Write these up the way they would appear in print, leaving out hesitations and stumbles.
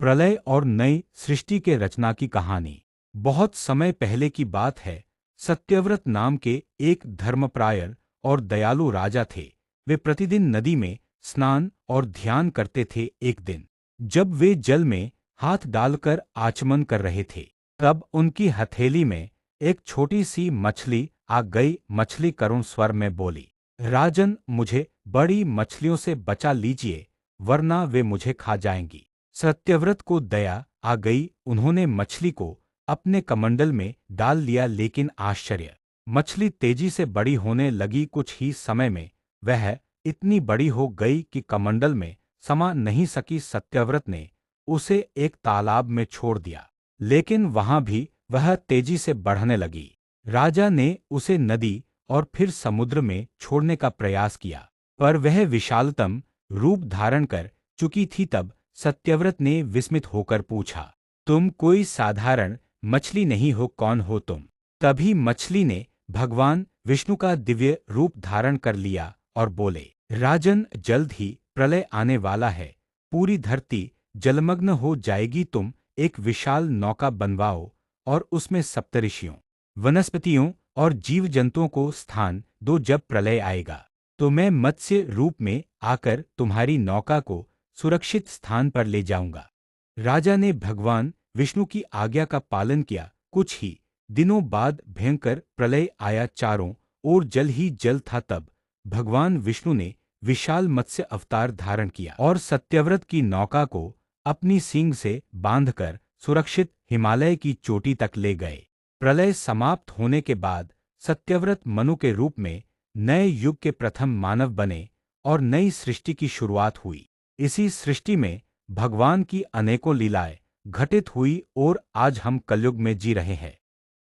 प्रलय और नई सृष्टि के रचना की कहानी। बहुत समय पहले की बात है। सत्यव्रत नाम के एक धर्मप्रायर और दयालु राजा थे। वे प्रतिदिन नदी में स्नान और ध्यान करते थे। एक दिन जब वे जल में हाथ डालकर आचमन कर रहे थे, तब उनकी हथेली में एक छोटी सी मछली आ गई। मछली करुण स्वर में बोली, राजन, मुझे बड़ी मछलियों से बचा लीजिए, वरना वे मुझे खा जाएंगी। सत्यव्रत को दया आ गई। उन्होंने मछली को अपने कमंडल में डाल लिया, लेकिन आश्चर्य! मछली तेजी से बड़ी होने लगी। कुछ ही समय में वह इतनी बड़ी हो गई कि कमंडल में समा नहीं सकी। सत्यव्रत ने उसे एक तालाब में छोड़ दिया, लेकिन वहां भी वह तेजी से बढ़ने लगी। राजा ने उसे नदी और फिर समुद्र में छोड़ने का प्रयास किया, पर वह विशालतम रूप धारण कर चुकी थी। तब सत्यव्रत ने विस्मित होकर पूछा, तुम कोई साधारण मछली नहीं हो, कौन हो तुम? तभी मछली ने भगवान विष्णु का दिव्य रूप धारण कर लिया और बोले, राजन, जल्द ही प्रलय आने वाला है। पूरी धरती जलमग्न हो जाएगी। तुम एक विशाल नौका बनवाओ और उसमें सप्तऋषियों, वनस्पतियों और जीव जंतुओं को स्थान दो। जब प्रलय आएगा तो मैं मत्स्य रूप में आकर तुम्हारी नौका को सुरक्षित स्थान पर ले जाऊंगा। राजा ने भगवान विष्णु की आज्ञा का पालन किया। कुछ ही दिनों बाद भयंकर प्रलय आया। चारों ओर जल ही जल था। तब भगवान विष्णु ने विशाल मत्स्य अवतार धारण किया और सत्यव्रत की नौका को अपनी सींग से बांधकर सुरक्षित हिमालय की चोटी तक ले गए। प्रलय समाप्त होने के बाद सत्यव्रत मनु के रूप में नए युग के प्रथम मानव बने और नई सृष्टि की शुरुआत हुई। इसी सृष्टि में भगवान की अनेकों लीलाएं घटित हुई और आज हम कलयुग में जी रहे हैं।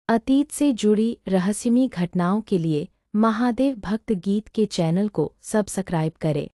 अतीत से जुड़ी रहस्यमयी घटनाओं के लिए महादेव भक्त गीत के चैनल को सब्सक्राइब करें।